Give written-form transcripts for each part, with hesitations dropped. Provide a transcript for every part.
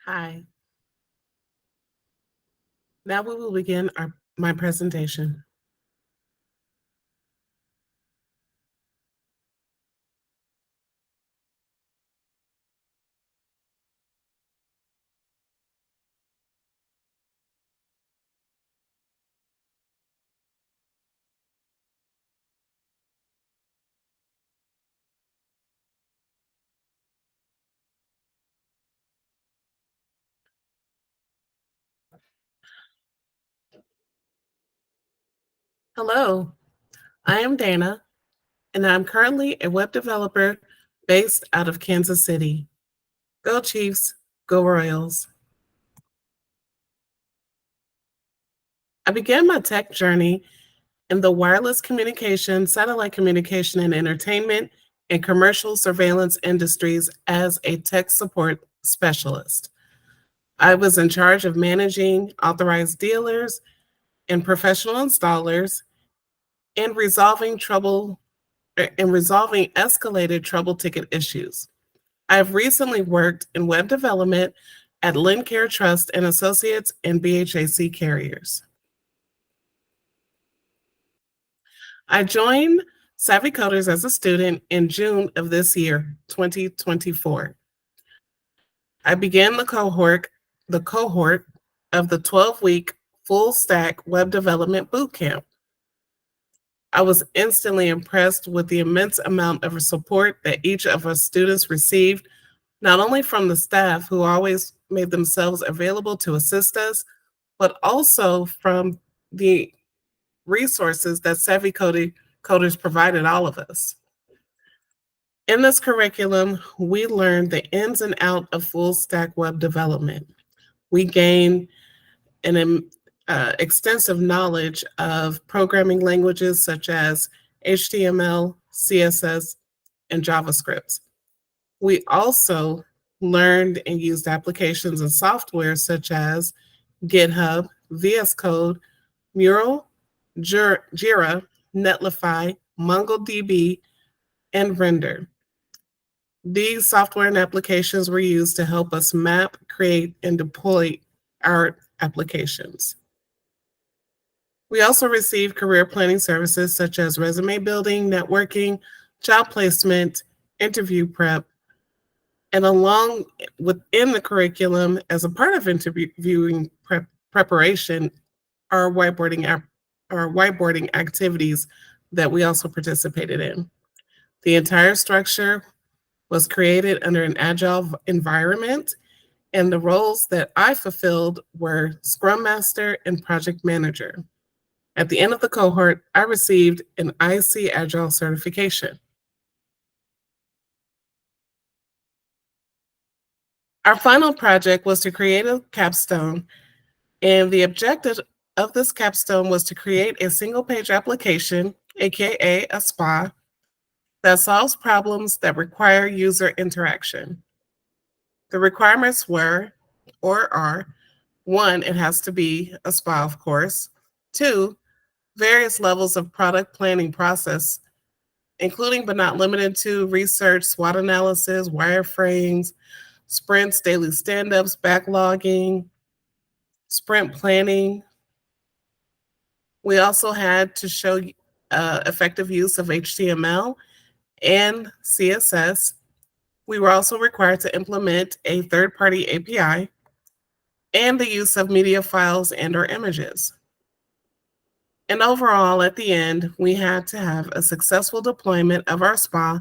Hi. Now we will begin my presentation. Hello, I am Dana, and I'm currently a web developer based out of Kansas City. Go Chiefs, go Royals. I began my tech journey in the wireless communication, satellite communication, and entertainment and commercial surveillance industries as a tech support specialist. I was in charge of managing authorized dealers and professional installers and resolving escalated trouble ticket issues. I've recently worked in web development at Lincare Trust and Associates and BHAC Carriers. I joined Savvy Coders as a student in June of this year, 2024. I began the cohort of the 12-week full stack web development bootcamp. I was instantly impressed with the immense amount of support that each of our students received, not only from the staff who always made themselves available to assist us, but also from the resources that Coders provided all of us. In this curriculum, we learned the ins and out of full stack web development. We gained an extensive knowledge of programming languages such as HTML, CSS, and JavaScript. We also learned and used applications and software such as GitHub, VS Code, Mural, Jira, Netlify, MongoDB, and Render. These software and applications were used to help us map, create, and deploy our applications. We also receive career planning services such as resume building, networking, job placement, interview prep, and along within the curriculum, as a part of interviewing preparation, are whiteboarding activities that we also participated in. The entire structure was created under an agile environment, and the roles that I fulfilled were Scrum Master and Project Manager. At the end of the cohort, I received an IC Agile certification. Our final project was to create a capstone, and the objective of this capstone was to create a single page application, aka a SPA, that solves problems that require user interaction. The requirements were, or are, one, it has to be a SPA, of course. Two, various levels of product planning process, including but not limited to research, SWOT analysis, wireframes, sprints, daily stand-ups, backlogging, sprint planning. We also had to show effective use of HTML and CSS. We were also required to implement a third-party API and the use of media files and or images. And overall, at the end, we had to have a successful deployment of our SPA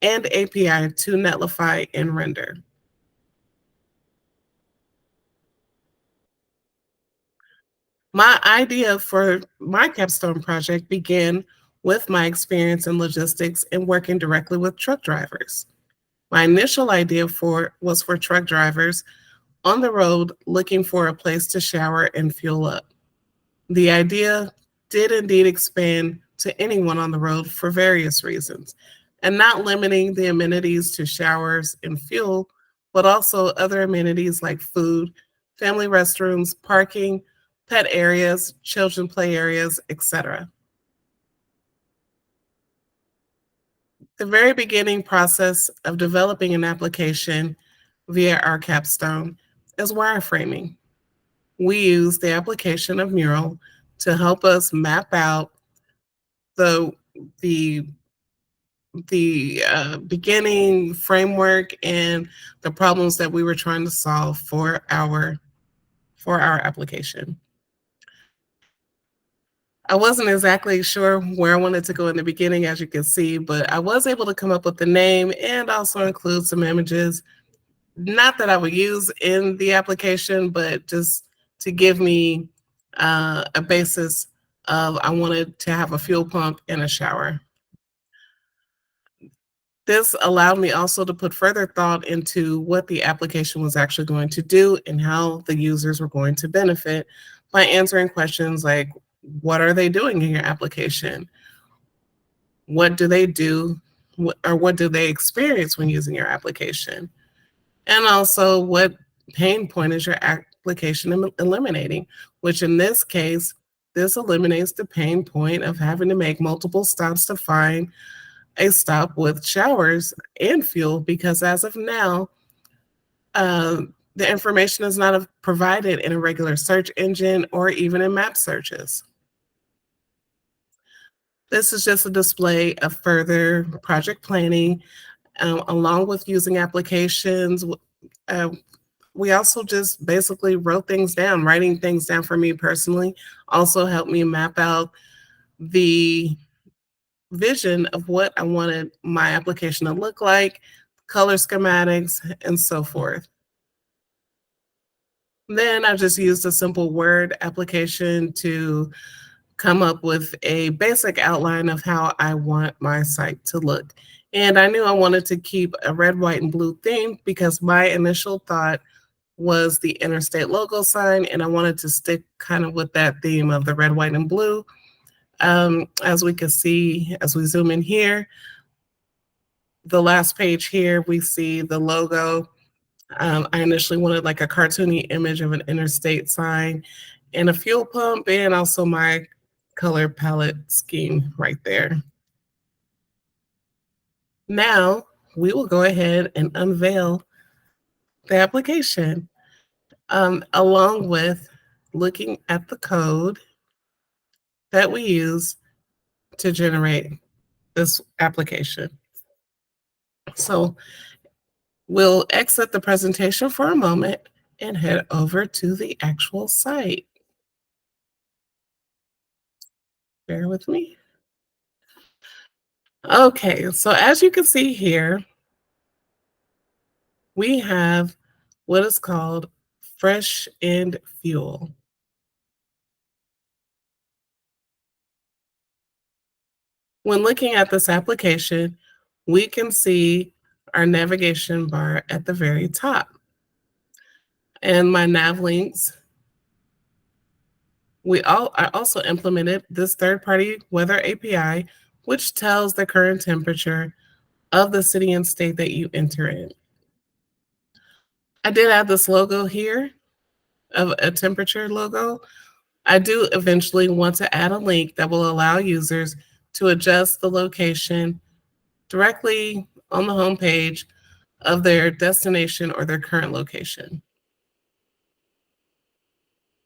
and API to Netlify and Render. My idea for my capstone project began with my experience in logistics and working directly with truck drivers. My initial idea was for truck drivers on the road looking for a place to shower and fuel up. The idea did indeed expand to anyone on the road for various reasons, and not limiting the amenities to showers and fuel, but also other amenities like food, family restrooms, parking, pet areas, children play areas, etc. The very beginning process of developing an application via our capstone is wireframing. We use the application of Mural to help us map out the the beginning framework and the problems that we were trying to solve for our application. I wasn't exactly sure where I wanted to go in the beginning, as you can see, but I was able to come up with the name and also include some images, not that I would use in the application, but just to give me a basis of I wanted to have a fuel pump and a shower. This allowed me also to put further thought into what the application was actually going to do and how the users were going to benefit by answering questions like, what are they doing in your application? What do they do, or what do they experience when using your application? And also, what pain point is your application eliminating? Which in this case, this eliminates the pain point of having to make multiple stops to find a stop with showers and fuel, because as of now, the information is not provided in a regular search engine or even in map searches. This is just a display of further project planning, along with using applications. Uh, we also just basically wrote things down. Writing things down for me personally also helped me map out the vision of what I wanted my application to look like, color schematics, and so forth. Then I just used a simple Word application to come up with a basic outline of how I want my site to look. And I knew I wanted to keep a red, white, and blue theme because my initial thought was the interstate logo sign, and I wanted to stick kind of with that theme of the red, white, and blue. As we can see, as we zoom in here, the last page here, we see the logo. I initially wanted like a cartoony image of an interstate sign and a fuel pump, and also my color palette scheme right there. Now we will go ahead and unveil the application, along with looking at the code that we use to generate this application. So we'll exit the presentation for a moment and head over to the actual site. Bear with me. Okay, so as you can see here, we have what is called Fresh End Fuel. When looking at this application, we can see our navigation bar at the very top. And my nav links, I also implemented this third-party weather API, which tells the current temperature of the city and state that you enter in. I did add this logo here of a temperature logo. I do eventually want to add a link that will allow users to adjust the location directly on the home page of their destination or their current location.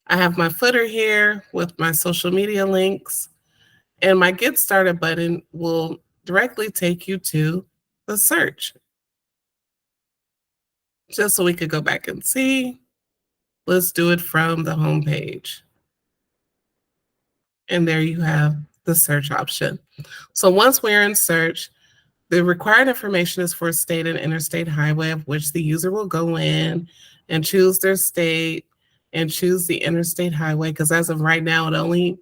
I have my footer here with my social media links, and my Get Started button will directly take you to the search. Just so we could go back and see, let's do it from the home page. And there you have the search option. So once we're in search, the required information is for a state and interstate highway of which the user will go in and choose their state and choose the interstate highway, because as of right now, it only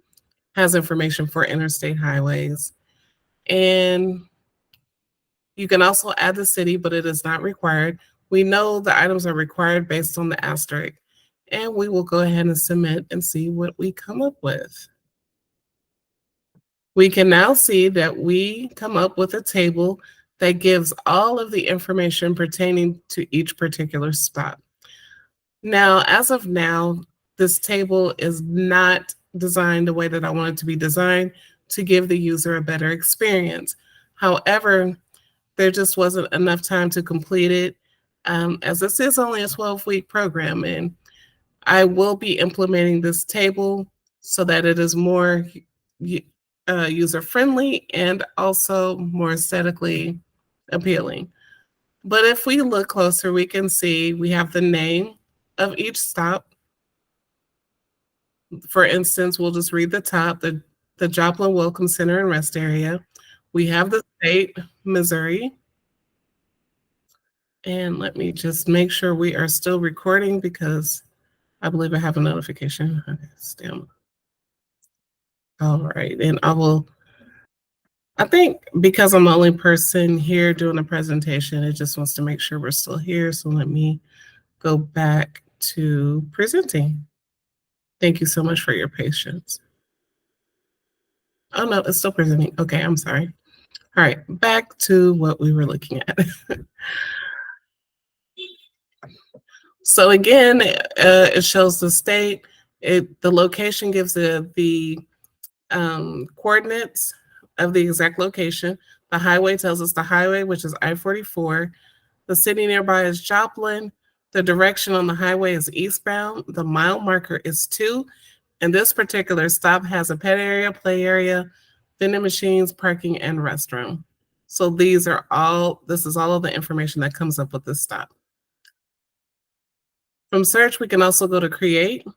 has information for interstate highways. And you can also add the city, but it is not required. We know the items are required based on the asterisk, and we will go ahead and submit and see what we come up with. We can now see that we come up with a table that gives all of the information pertaining to each particular spot. Now, as of now, this table is not designed the way that I want it to be designed to give the user a better experience. However, there just wasn't enough time to complete it As this is only a 12-week program, and I will be implementing this table so that it is more user friendly and also more aesthetically appealing. But if we look closer, we can see we have the name of each stop. For instance, we'll just read the top, the Joplin Welcome Center and Rest Area. We have the state, Missouri. And let me just make sure we are still recording because I believe I have a notification. Okay, stem. All right. And I think because I'm the only person here doing the presentation, it just wants to make sure we're still here. So let me go back to presenting. Thank you so much for your patience. Oh no, it's still presenting. Okay, I'm sorry. All right, back to what we were looking at. So again, it shows the state. The location gives the coordinates of the exact location. The highway tells us the highway, which is I-44. The city nearby is Joplin. The direction on the highway is eastbound. The mile marker is 2. And this particular stop has a pet area, play area, vending machines, parking, and restroom. So this is all of the information that comes up with this stop. From search, we can also go to create.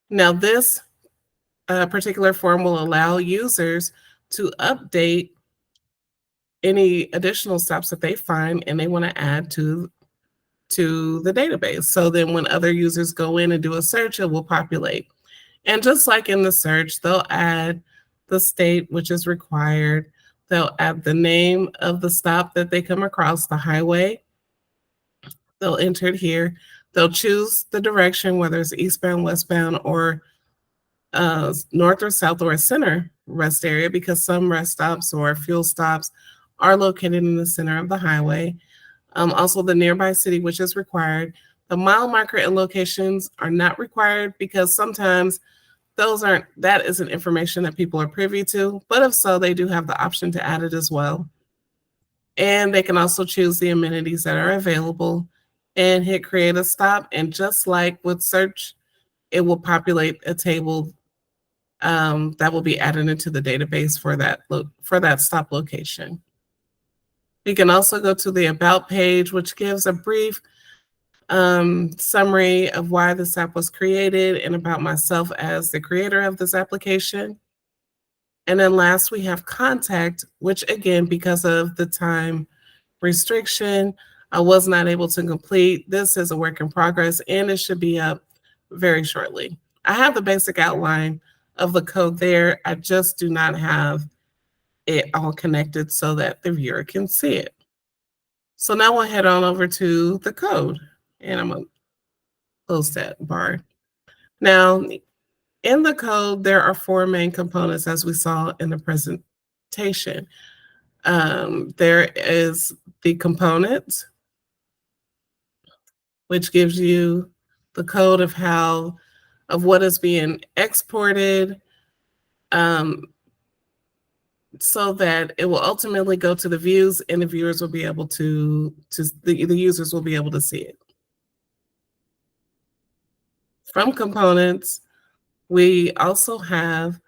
Now this particular form will allow users to update any additional stops that they find and they want to add to the database. So then when other users go in and do a search, it will populate. And just like in the search, they'll add the state, which is required. They'll add the name of the stop that they come across, the highway. They'll enter it here. They'll choose the direction, whether it's eastbound, westbound, or north or south or a center rest area, because some rest stops or fuel stops are located in the center of the highway. Also the nearby city, which is required. The mile marker and locations are not required because sometimes that isn't information that people are privy to, but if so, they do have the option to add it as well. And they can also choose the amenities that are available and hit create a stop. And just like with search, it will populate a table that will be added into the database for that stop location. You can also go to the About page, which gives a brief summary of why this app was created and about myself as the creator of this application. And then last, we have Contact, which again, because of the time restriction, I was not able to complete. This is a work in progress and it should be up very shortly. I have the basic outline of the code there. I just do not have it all connected so that the viewer can see it. So now we'll head on over to the code and I'm gonna close that bar. Now, in the code, there are 4 main components as we saw in the presentation. There is the components, which gives you the code of what is being exported, so that it will ultimately go to the views and the viewers will be able the users will be able to see it. From components, we also have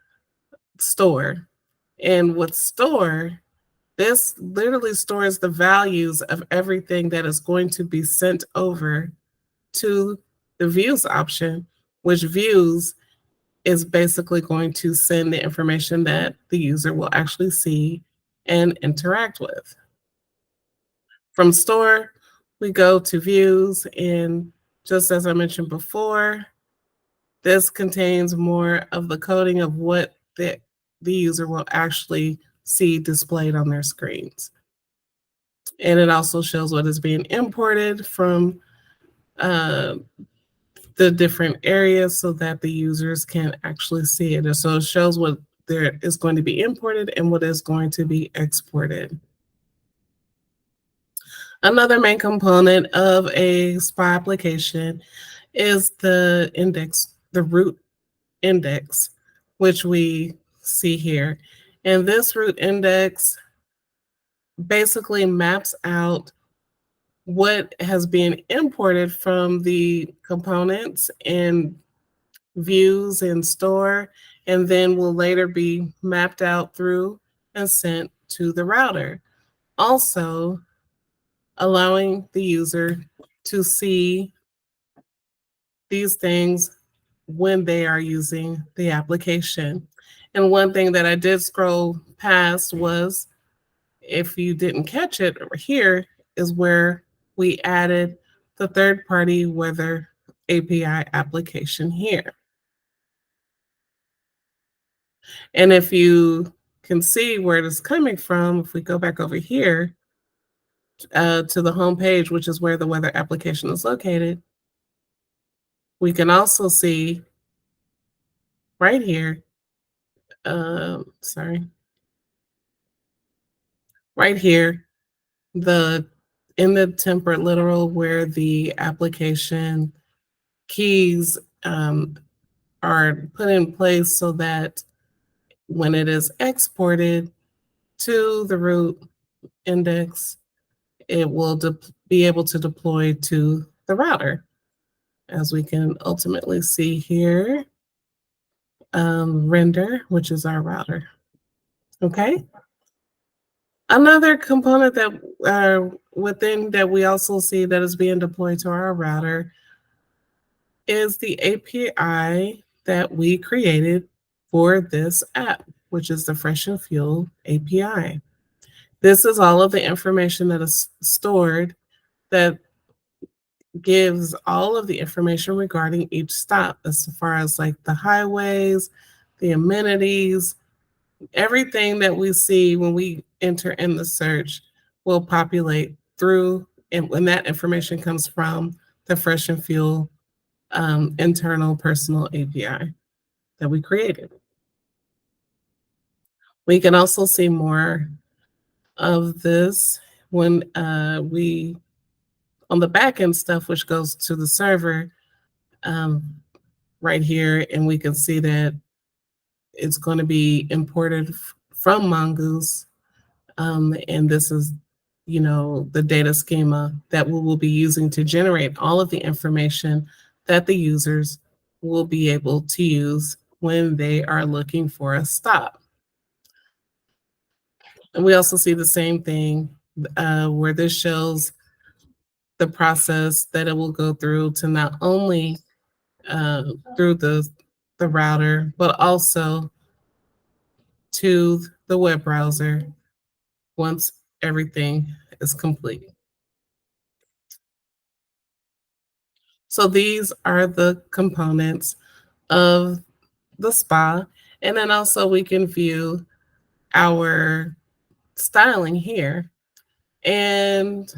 store. And with store, this literally stores the values of everything that is going to be sent over to the views option, which views is basically going to send the information that the user will actually see and interact with. From store, we go to views, and just as I mentioned before, this contains more of the coding of what the user will actually see displayed on their screens. And it also shows what is being imported from the different areas so that the users can actually see it. And so it shows what there is going to be imported and what is going to be exported. Another main component of a SPA application is the index, the root index, which we see here. And this root index basically maps out what has been imported from the components and views in store, and then will later be mapped out through and sent to the router. Also, allowing the user to see these things when they are using the application. And one thing that I did scroll past was, if you didn't catch it, over here is where we added the third party weather API application here. And if you can see where it is coming from, if we go back over here to the home page, which is where the weather application is located, we can also see right here, sorry, right here, the in the temperate literal where the application keys are put in place so that when it is exported to the root index, it will be able to deploy to the router, as we can ultimately see here, render, which is our router. Okay. Another component that within that we also see that is being deployed to our router is the API that we created for this app, which is the Fresh and Fuel API. This is all of the information that is stored that gives all of the information regarding each stop, as far as like the highways, the amenities, everything that we see when we enter in the search will populate through, and when that information comes from the Fresh and Fuel internal personal API that we created. We can also see more of this when we, on the backend stuff, which goes to the server, um, right here, and we can see that it's going to be imported from Mongoose. And this is, the data schema that we will be using to generate all of the information that the users will be able to use when they are looking for a stop. And we also see the same thing where this shows the process that it will go through to not only through the router, but also to the web browser once everything is complete. So these are the components of the spa. And then also we can view our styling here. And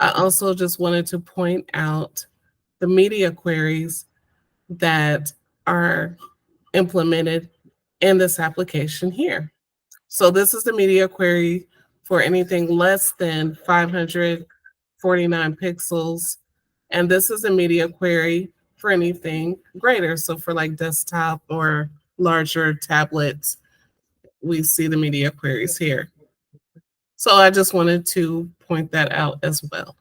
I also just wanted to point out the media queries that are implemented in this application here. So this is the media query for anything less than 549 pixels. And this is a media query for anything greater. So for like desktop or larger tablets, we see the media queries here. So I just wanted to point that out as well.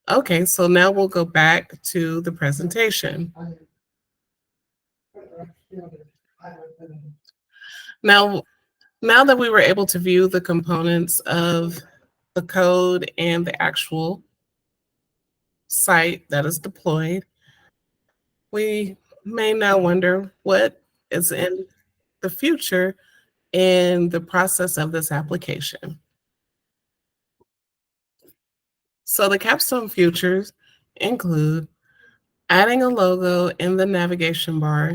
Okay, so now we'll go back to the presentation. Now, now that we were able to view the components of the code and the actual site that is deployed, we may now wonder what is in the future in the process of this application. So the Capstone futures include adding a logo in the navigation bar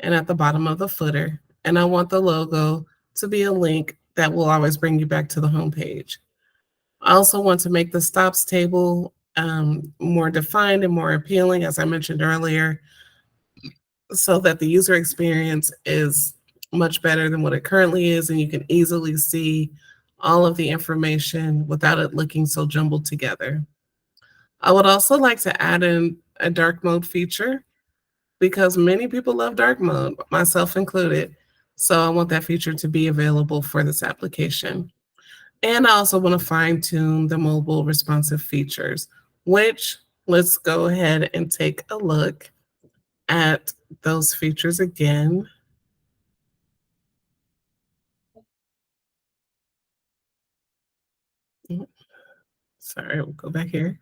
and at the bottom of the footer. And I want the logo to be a link that will always bring you back to the home page. I also want to make the stops table more defined and more appealing, as I mentioned earlier, so that the user experience is much better than what it currently is, and you can easily see all of the information without it looking so jumbled together. I would also like to add in a dark mode feature because many people love dark mode, myself included. So I want that feature to be available for this application. And I also want to fine tune the mobile responsive features, which let's go ahead and take a look at those features again. Mm, Sorry, we'll go back here.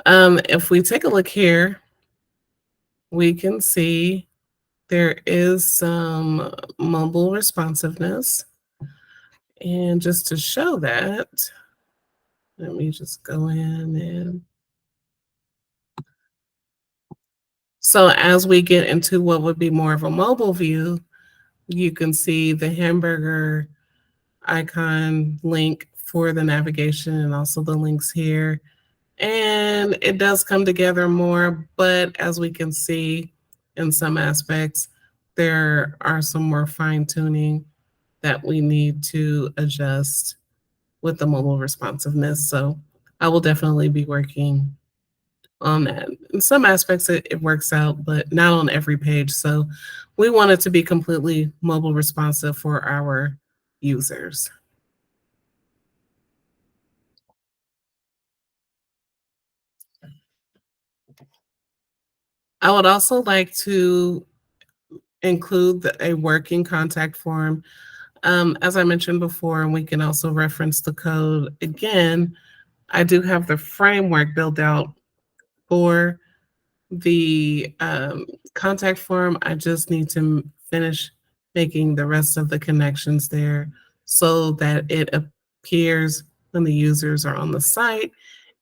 If we take a look here, we can see there is some mobile responsiveness. And just to show that, let me just go in and so as we get into what would be more of a mobile view, you can see the hamburger icon link for the navigation and also the links here. And it does come together more, but as we can see in some aspects, there are some more fine tuning that we need to adjust with the mobile responsiveness. So I will definitely be working on that. In some aspects, it works out, but not on every page. So we want it to be completely mobile responsive for our users. I would also like to include a working contact form. As I mentioned before, and we can also reference the code again, I do have the framework built out for the contact form. I just need to finish making the rest of the connections there so that it appears when the users are on the site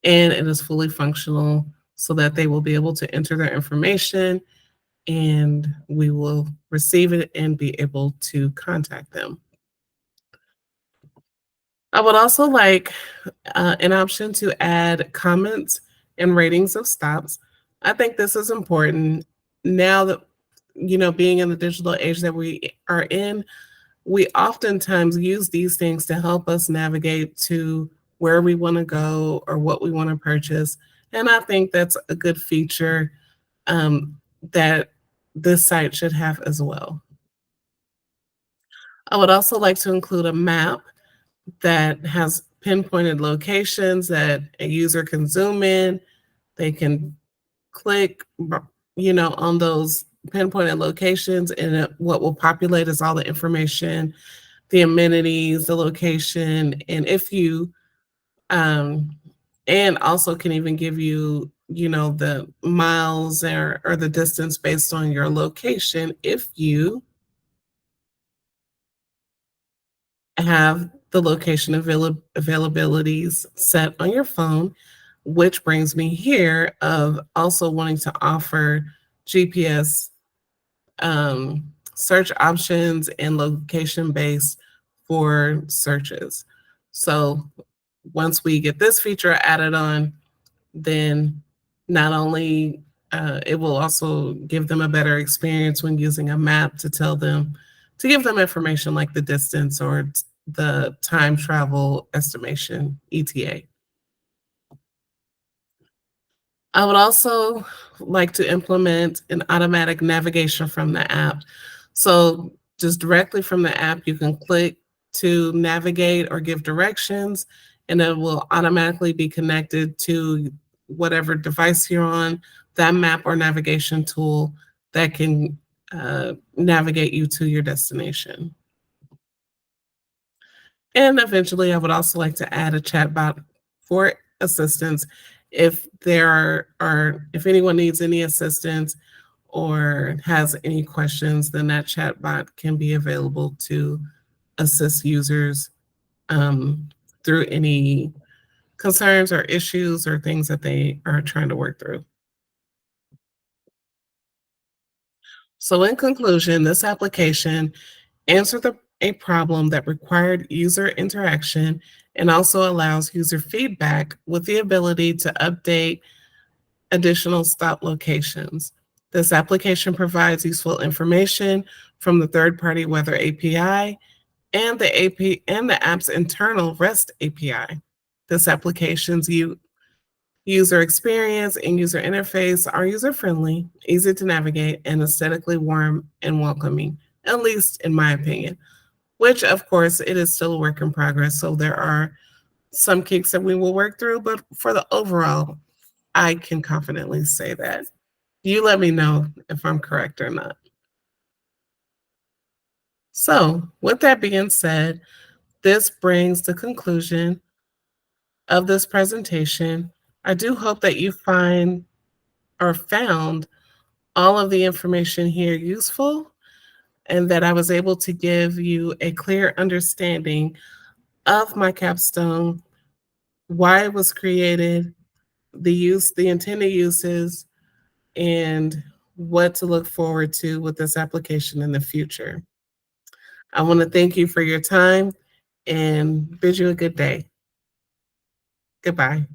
and it is fully functional so that they will be able to enter their information and we will receive it and be able to contact them. I would also like an option to add comments and ratings of stops. I think this is important now that, being in the digital age that we are in, we oftentimes use these things to help us navigate to where we want to go or what we want to purchase. And I think that's a good feature that this site should have as well. I would also like to include a map that has pinpointed locations that a user can zoom in. They can click, on those pinpointed locations, and what will populate is all the information, the amenities, the location, and if you, um, and also can even give you, the miles or the distance based on your location if you have the location availabilities set on your phone, which brings me here of also wanting to offer GPS search options and location based for searches. So once we get this feature added on, then not only it will also give them a better experience when using a map to tell them to give them information like the distance or the time travel estimation ETA. I would also like to implement an automatic navigation from the app. So just directly from the app, you can click to navigate or give directions, and it will automatically be connected to whatever device you're on, that map or navigation tool that can navigate you to your destination. And eventually, I would also like to add a chatbot for assistance if if anyone needs any assistance or has any questions, then that chatbot can be available to assist users um, through any concerns or issues or things that they are trying to work through. So, in conclusion, this application answered a problem that required user interaction and also allows user feedback with the ability to update additional stop locations. This application provides useful information from the third-party weather API and the and the app's internal REST API. This application's user experience and user interface are user-friendly, easy to navigate, and aesthetically warm and welcoming, at least in my opinion. which of course it is still a work in progress. So there are some kinks that we will work through, but for the overall, I can confidently say that. You let me know if I'm correct or not. So, with that being said, this brings the conclusion of this presentation. I do hope that you find or found all of the information here useful and that I was able to give you a clear understanding of my capstone, why it was created, the intended uses, and what to look forward to with this application in the future. I want to thank you for your time and bid you a good day. Goodbye.